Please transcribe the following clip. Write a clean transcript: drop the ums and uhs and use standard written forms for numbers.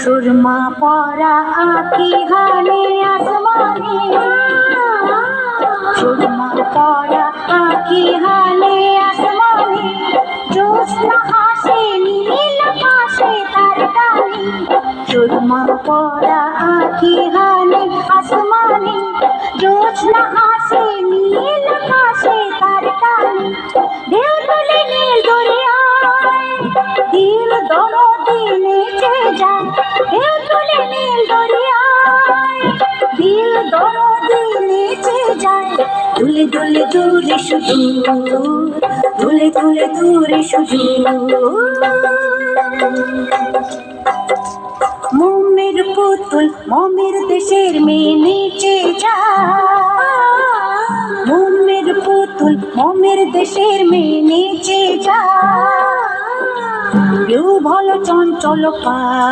সুরমা পরা আঁখি হানে আসমানে, সুরমা পরা আঁখি হানে আসমানে, জ্যোৎস্না হাসে নীল আকাশে তার টানে। সুরমা পরা আঁখি হানে আসমানে, জ্যোৎস্না হাসে নীল আকাশে তার টানে। ঢেউ তুলে নীল দরিয়ায় দিল দরদে নেচে যায়, ঢেউ তুলে নীল দরিয়ায় দিল দরদে নেচে যায়। দুলে দুলে দূরে শুধু, দুলে দুলে দূরে শুধু মোমের পুতুল মোমের দেশের মেয়ে নেচে যায়, মোমের পুতুল মোমের দেশের মেয়ে নেচে যায়। কেউ ভালো চঞ্চল পা